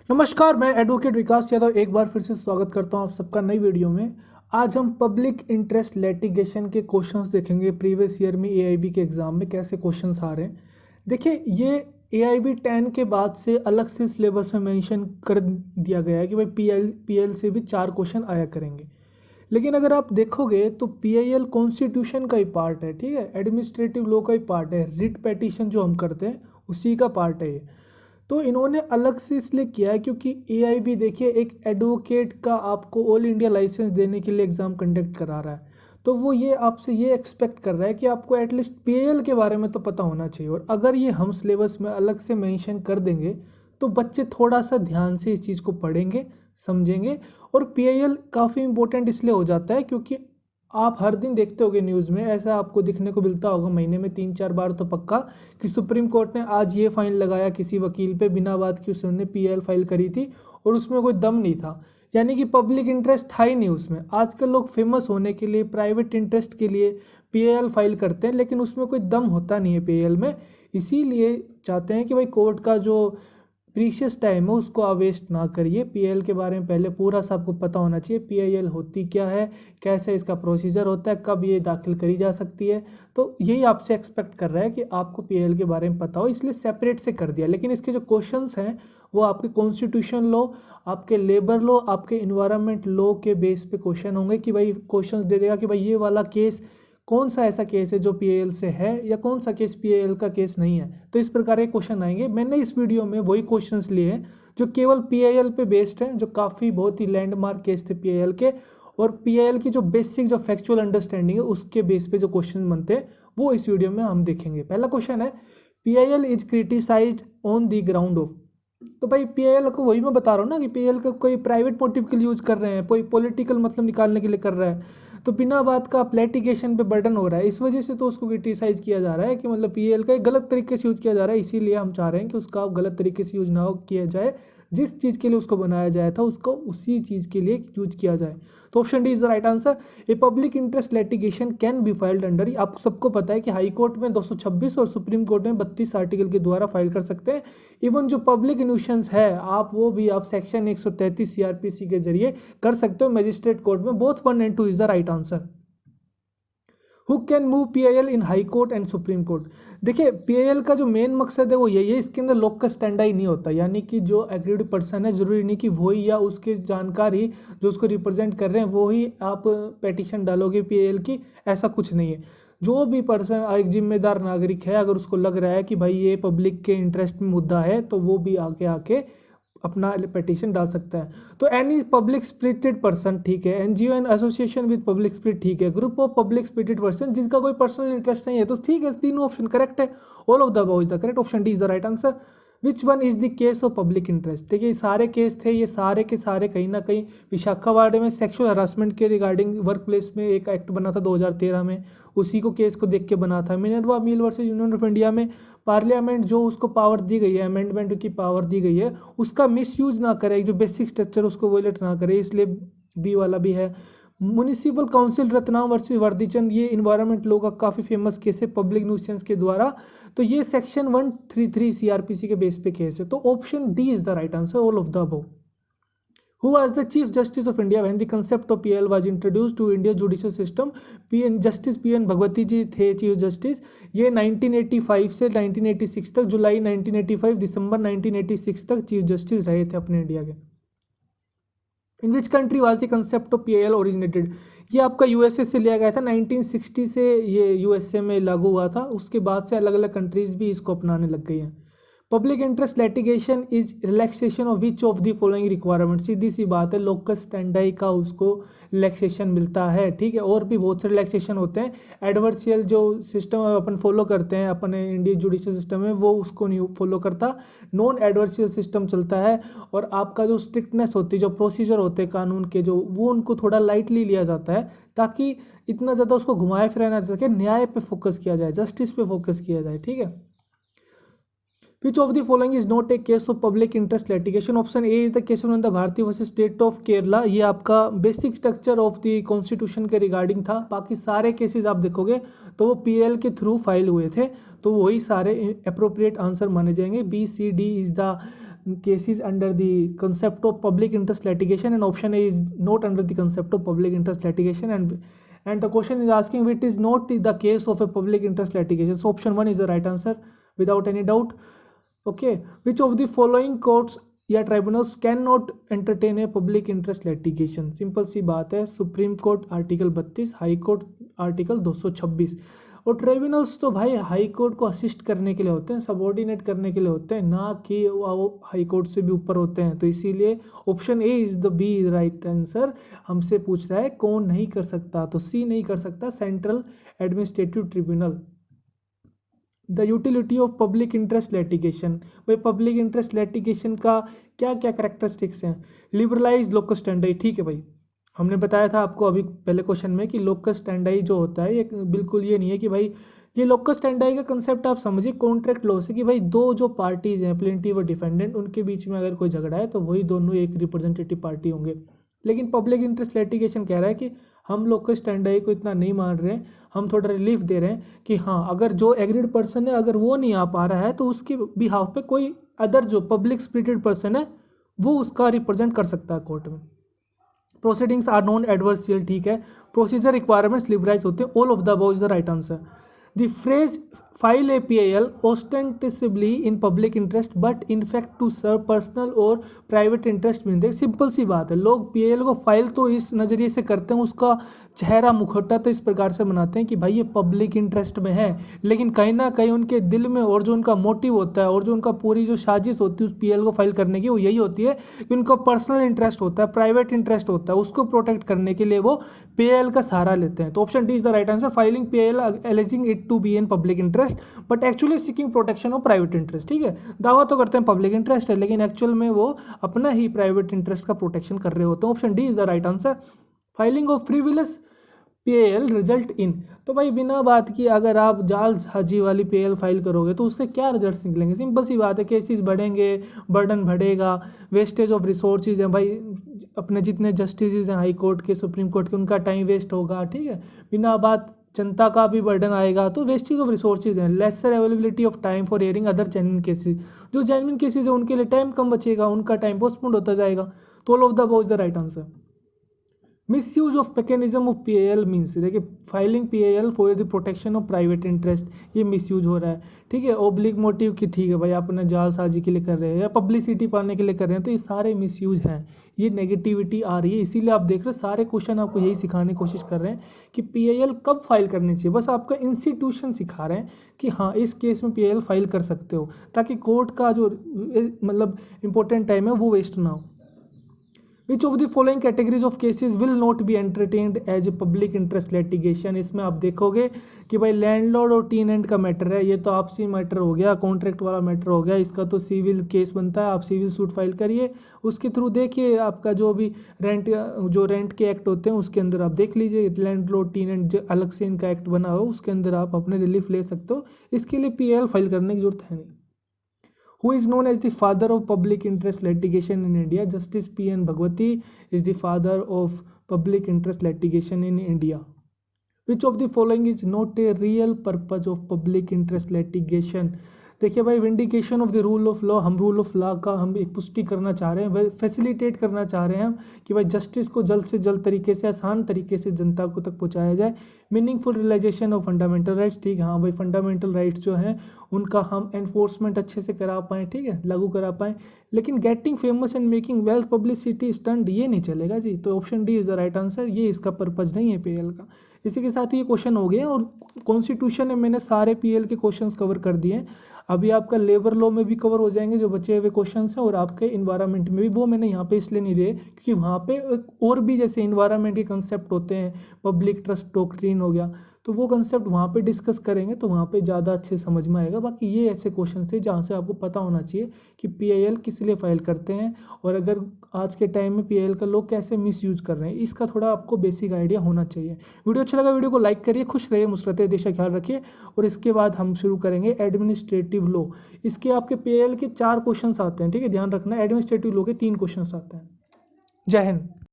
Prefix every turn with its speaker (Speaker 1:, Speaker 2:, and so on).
Speaker 1: नमस्कार, मैं एडवोकेट विकास यादव एक बार फिर से स्वागत करता हूं आप सबका नई वीडियो में। आज हम पब्लिक इंटरेस्ट लिटिगेशन के क्वेश्चंस देखेंगे। प्रीवियस ईयर में एआईबी के एग्जाम में कैसे क्वेश्चंस आ रहे हैं। देखिए, ये एआईबी 10 के बाद से अलग से सिलेबस में मेंशन कर दिया गया है कि भाई पीएल से भी 4 क्वेश्चन आया करेंगे। लेकिन अगर आप देखोगे तो पीआईएल कॉन्स्टिट्यूशन का ही पार्ट है, ठीक है, एडमिनिस्ट्रेटिव लॉ का ही पार्ट है। रिट पेटिशन जो हम करते हैं उसी का पार्ट है ये। तो इन्होंने अलग से इसलिए किया है क्योंकि एआईबी देखिए एक एडवोकेट का आपको ऑल इंडिया लाइसेंस देने के लिए एग्ज़ाम कंडक्ट करा रहा है। तो वो ये आपसे ये एक्सपेक्ट कर रहा है कि आपको एटलीस्ट पीएल के बारे में तो पता होना चाहिए। और अगर ये हम सिलेबस में अलग से मेंशन कर देंगे तो बच्चे थोड़ा सा ध्यान से इस चीज़ को पढ़ेंगे, समझेंगे। और पीआईएल काफ़ी इंपॉर्टेंट इसलिए हो जाता है क्योंकि आप हर दिन देखते होगे न्यूज़ में, ऐसा आपको दिखने को मिलता होगा महीने में 3-4 बार तो पक्का, कि सुप्रीम कोर्ट ने आज ये फाइन लगाया किसी वकील पे बिना बात की उसने पीएल फाइल करी थी और उसमें कोई दम नहीं था। यानी कि पब्लिक इंटरेस्ट था ही नहीं उसमें। आजकल लोग फेमस होने के लिए, प्राइवेट इंटरेस्ट के लिए पीएल फाइल करते हैं, लेकिन उसमें कोई दम होता नहीं है पीएल में। इसीलिए चाहते हैं कि भाई कोर्ट का जो प्रीशियस टाइम है उसको आप वेस्ट ना करिए। पीएल के बारे में पहले पूरा सा आपको पता होना चाहिए। पीआईएल होती क्या है, कैसे इसका प्रोसीजर होता है, कब ये दाखिल करी जा सकती है। तो यही आपसे एक्सपेक्ट कर रहा है कि आपको पीएल के बारे में पता हो, इसलिए सेपरेट से कर दिया। लेकिन इसके जो क्वेश्चंस हैं वो आपके कॉन्स्टिट्यूशन लॉ, आपके लेबर लॉ, आपके इन्वायरमेंट लॉ के बेस पे क्वेश्चन होंगे। कि भाई क्वेश्चंस दे देगा कि भाई ये वाला केस कौन सा ऐसा केस है जो पीएल से है या कौन सा केस पीएल का केस नहीं है। तो इस प्रकार के क्वेश्चन आएंगे। मैंने इस वीडियो में वही क्वेश्चंस लिए हैं जो केवल पीएल पे बेस्ड हैं, जो काफ़ी बहुत ही लैंडमार्क केस थे पीएल के। और पीएल की जो बेसिक जो फैक्चुअल अंडरस्टैंडिंग है उसके बेस पे जो क्वेश्चन बनते हैं वो इस वीडियो में हम देखेंगे। पहला क्वेश्चन है, PIL is criticised on the ground of. तो भाई पीआईएल को वही मैं बता रहा हूँ ना कि पीआईएल का कोई प्राइवेट मोटिव के लिए यूज़ कर रहे हैं, कोई पॉलिटिकल मतलब निकालने के लिए कर रहा है। तो बिना बात का लिटिगेशन पे बर्डन हो रहा है, इस वजह से तो उसको क्रिटिसाइज किया जा रहा है कि मतलब पीएल का एक गलत तरीके से यूज़ किया जा रहा है। इसीलिए हम चाह रहे हैं कि उसका गलत तरीके से यूज ना किया जाए। जिस चीज़ के लिए उसको बनाया जाया था उसको उसी चीज़ के लिए यूज किया जाए। तो option D is the right answer. A public interest litigation can be filed under, आप सबको पता है कि हाई कोर्ट में 226 और सुप्रीम कोर्ट में 32 आर्टिकल के द्वारा फाइल कर सकते हैं। इवन जो पब्लिक न्यूसेंस है आप वो भी आप सेक्शन 133 सीआरपीसी के जरिए कर सकते हो मजिस्ट्रेट कोर्ट में। Both 1 and 2 is the right answer. Who can move PIL in high court and supreme court. देखिए, पीआईएल का जो मेन मकसद है वो यही है, इसके अंदर लोकस स्टैंडाई नहीं होता। यानी कि जो एग्रीड पर्सन है जरूरी नहीं कि वही या उसके जानकारी जो उसको रिप्रेजेंट कर रहे हैं वो ही आप पेटिशन डालोगे पीआईएल की, ऐसा कुछ नहीं है। जो भी पर्सन एक जिम्मेदार नागरिक है, अगर उसको लग रहा है कि भाई ये पब्लिक के इंटरेस्ट में मुद्दा है तो वो भी आके आके अपना पिटीशन डाल सकता है। तो एनी पब्लिक स्पिरिटेड पर्सन, ठीक है, NGO and association with public spirit, ठीक है, group of public spirited person जिनका कोई पर्सनल इंटरेस्ट नहीं है, तो ठीक है, तीनों ऑप्शन करेक्ट है। All of the above is the correct. Option D is the right answer. Which one is the case of public interest. देखिए, ये सारे केस थे, ये सारे के सारे कहीं ना कहीं विशाखावाड़े में सेक्सुअल हरासमेंट के रिगार्डिंग वर्क प्लेस में एक एक्ट बना था 2013 में, उसी को केस को देख के बना था। Minerva mill versus union of India में पार्लियामेंट जो उसको पावर दी गई है, अमेंडमेंट की पावर दी गई है, उसका मिसयूज ना करे, जो बेसिक स्ट्रक्चर उसको वोलेट ना करे, इसलिए बी वाला भी है। म्युनिसिपल काउंसिल रत्नाम वर्सेस वर्दीचंद, ये इन्वायरमेंट लॉ का काफ़ी फेमस केस है पब्लिक न्यूसेंस के द्वारा। तो ये सेक्शन 133 सीआरपीसी के बेस पे केस है। तो option D is the right answer, all of the above. Who was the Chief Justice of India when the concept of PL was introduced to India judicial system? Justice PN Bhagwati ji थे chief justice. ये 1985 से 1986 तक, जुलाई 1985 दिसंबर 1986 तक chief justice रहे थे अपने India के। In which country was the concept of PL originated. ये आपका यूएसए से लिया गया था, 1960 से ये यूएसए में लागू हुआ था। उसके बाद से अलग अलग कंट्रीज भी इसको अपनाने लग गई हैं। Public interest litigation is relaxation of which of the following requirement. सीधी सी बात है, लोकस स्टैंडाई का उसको रिलैक्सेशन मिलता है, ठीक है। और भी बहुत से रिलैक्सेशन होते हैं। एडवर्सियल जो सिस्टम अपन फॉलो करते हैं अपने इंडियन जुडिशियल सिस्टम में, वो उसको नहीं फॉलो करता, नॉन एडवर्सियल सिस्टम चलता है। और आपका जो स्ट्रिक्टनेस होती है, जो प्रोसीजर होते हैं कानून के, जो वो उनको थोड़ा लाइटली लिया जाता है ताकि इतना ज़्यादा उसको घुमाए फिराया ना जा सके, न्याय पे फोकस किया जाए, जस्टिस पे फोकस किया जाए, ठीक है। Which of the following is not a case of public interest litigation? Option A is the case of Bharati versus state of Kerala. ये आपका basic structure of the constitution के रिगार्डिंग था। बाकी सारे केसेस आप देखोगे तो वो पीएल के थ्रू फाइल हुए थे, तो वही सारे अप्रोप्रिएट आंसर माने जाएंगे। B C D is the cases under the concept of public interest litigation, and option A is not under the concept of public interest litigation. And the question is asking which is not the case of a public interest litigation. So option 1 is the right answer without any doubt. Okay, which of the following courts या tribunals can not entertain a public interest litigation? Simple सी बात है, supreme court article 32, high court article 226। और tribunals तो भाई high court को assist करने के लिए होते हैं, सबऑर्डिनेट करने के लिए होते हैं, ना कि वो हाई कोर्ट से भी ऊपर होते हैं। तो इसीलिए option A is the B right answer. हमसे पूछ रहा है कौन नहीं कर सकता, तो सी नहीं कर सकता, central administrative tribunal. The utility of public interest litigation, भाई पब्लिक इंटरेस्ट लिटिगेशन का क्या क्या कैरेक्टरिस्टिक्स हैं? लिबरलाइज लोकस स्टैंडर्ड, ठीक है भाई, हमने बताया था आपको अभी पहले क्वेश्चन में कि लोकस स्टैंडर्ड जो होता है ये बिल्कुल ये नहीं है कि भाई ये लोकस स्टैंडर्ड का कंसेप्ट आप समझिए कॉन्ट्रैक्ट लॉ से, कि भाई दो जो पार्टीज हैं प्लेंटिव और डिफेंडेंट, उनके बीच में अगर कोई झगड़ा है तो वही दोनों एक रिप्रेजेंटेटिव पार्टी होंगे। लेकिन पब्लिक इंटरेस्ट लिटिगेशन कह रहा है कि हम लोग को स्टैंडर्ड को इतना नहीं मान रहे हैं, हम थोड़ा रिलीफ दे रहे हैं कि हाँ अगर जो एग्रीड पर्सन है अगर वो नहीं आ पा रहा है तो उसके बिहाफ पे कोई अदर जो पब्लिक स्पिरिटेड पर्सन है वो उसका रिप्रेजेंट कर सकता है कोर्ट में। प्रोसीडिंग्स आर नॉन एडवर्सियल, ठीक है। प्रोसीजर रिक्वायरमेंट्स लिबराइज होते हैं। All of the above is the right answer. The phrase file A PIL ostensibly in public interest but in fact to serve personal और प्राइवेट इंटरेस्ट में। देख simple सी बात है, लोग PIL को फाइल तो इस नज़रिए से करते हैं, उसका चेहरा मुखौटा तो इस प्रकार से बनाते हैं कि भाई ये पब्लिक इंटरेस्ट में है, लेकिन कहीं ना कहीं उनके दिल में और जो उनका मोटिव होता है और जो उनका पूरी जो साजिश होती है उस PIL को फाइल करने की वो यही होती है कि उनका पर्सनल इंटरेस्ट होता है, प्राइवेट इंटरेस्ट होता है, उसको प्रोटेक्ट करने के लिए वो PIL का सहारा लेते हैं। तो option D is the right answer. Filing PIL alleging it to be in public interest but actually seeking protection of private interest, ठीक है। दावा तो करते हैं पब्लिक इंटरेस्ट है लेकिन एक्चुअल में वो अपना ही प्राइवेट इंटरेस्ट का प्रोटेक्शन कर रहे होते हैं। Option D is the right answer. Filing of frivolous PIL result in, तो भाई बिना बात की अगर आप जालसाजी वाली PIL फाइल करोगे तो उससे क्या रिजल्ट्स निकलेंगे? सिंपल सी बात है, केसेस बढ़ेंगे, बर्डन बढ़ेगा, वेस्टेज ऑफ रिसोर्सेज है भाई, अपने जितने जस्टिस हैं हाई कोर्ट के, सुप्रीम कोर्ट के, उनका टाइम वेस्ट होगा, ठीक है। बिना बात जनता का भी बर्डन आएगा, तो वेस्टेज ऑफ रिसोर्सेज हैं। Lesser availability of time for hearing other genuine cases, जो जेन्युइन केसेज है उनके लिए टाइम कम बचेगा, उनका टाइम पोस्टपोन्ड होता जाएगा। तो all of the above is the right answer. Misuse of mechanism of PIL means, देखिए filing PIL for the protection of private interest, ये मिसयूज हो रहा है, ठीक है। ओब्लिक मोटिव की, ठीक है भाई आप अपने जालसाजी के लिए कर रहे हैं या पब्लिसिटी पाने के लिए कर रहे हैं, तो ये सारे मिसयूज हैं, ये नेगेटिविटी आ रही है। इसीलिए आप देख रहे हो सारे क्वेश्चन आपको यही सिखाने की कोशिश कर रहे हैं कि PIL कब फाइल करनी चाहिए, बस आपका इंस्टीट्यूशन सिखा रहे हैं कि हाँ इस केस में PIL फाइल कर सकते हो, ताकि कोर्ट का जो मतलब इंपॉर्टेंट टाइम है वो वेस्ट ना हो। Which of the following categories of cases will not be entertained as a public interest litigation? इसमें आप देखोगे कि भाई लैंडलॉर्ड और टीनेंट का मैटर है, ये तो आपसी मैटर हो गया, कॉन्ट्रैक्ट वाला मैटर हो गया, इसका तो सिविल केस बनता है, आप सिविल सूट फाइल करिए, उसके थ्रू देखिए आपका जो भी रेंट के एक्ट होते हैं उसके अंदर आप देख लीजिए, लैंडलॉर्ड टीनेंट जो अलग से इनका एक्ट बना हो उसके अंदर आप अपने रिलीफ ले सकते हो, इसके लिए PIL फाइल करने की जरूरत है नहीं। Who is known as the father of public interest litigation in India? Justice PN Bhagwati is the father of public interest litigation in India. Which of the following is not a real purpose of public interest litigation? देखिए भाई, vindication of the rule of law, हम rule of law का हम एक पुष्टि करना चाह रहे हैं, फैसिलिटेट करना चाह रहे हैं हम कि भाई जस्टिस को जल्द से जल्द तरीके से, आसान तरीके से जनता को तक पहुंचाया जाए। Meaningful realisation of fundamental rights, ठीक है, हाँ भाई फंडामेंटल राइट्स जो हैं उनका हम एनफोर्समेंट अच्छे से करा पाएँ, ठीक है, लागू करा पाएँ। लेकिन getting famous and making wealth publicity stunt ये नहीं चलेगा जी। तो option D is the right answer, ये इसका पर्पज नहीं है PIL का। इसी के साथ ही ये क्वेश्चन हो गए हैं और कॉन्स्टिट्यूशन में मैंने सारे PIL के क्वेश्चंस कवर कर दिए हैं। अभी आपका लेबर लॉ में भी कवर हो जाएंगे जो बचे हुए क्वेश्चंस हैं, और आपके इन्वायरमेंट में भी, वो मैंने यहाँ पे इसलिए नहीं दिए क्योंकि वहाँ पे और भी जैसे इन्वायरमेंट के कंसेप्ट होते हैं, पब्लिक ट्रस्ट डॉक्ट्रिन हो गया, तो वो कंसेप्ट वहाँ पे डिस्कस करेंगे तो वहाँ पे ज़्यादा अच्छे समझ में आएगा। बाकी ये ऐसे क्वेश्चन थे जहाँ से आपको पता होना चाहिए कि PIL किस लिए फाइल करते हैं और अगर आज के टाइम में PIL का लोग कैसे मिसयूज कर रहे हैं, इसका थोड़ा आपको बेसिक आइडिया होना चाहिए। वीडियो अच्छा लगा वीडियो को लाइक करिए, खुश रहिए, मुस्कुराते देश का ख्याल रखिए। और इसके बाद हम शुरू करेंगे एडमिनिस्ट्रेटिव लॉ। इसके आपके PIL के 4 क्वेश्चन आते हैं, ठीक है, ध्यान रखना। एडमिनिस्ट्रेटिव लॉ के 3 क्वेश्चन आते हैं। जय हिंद।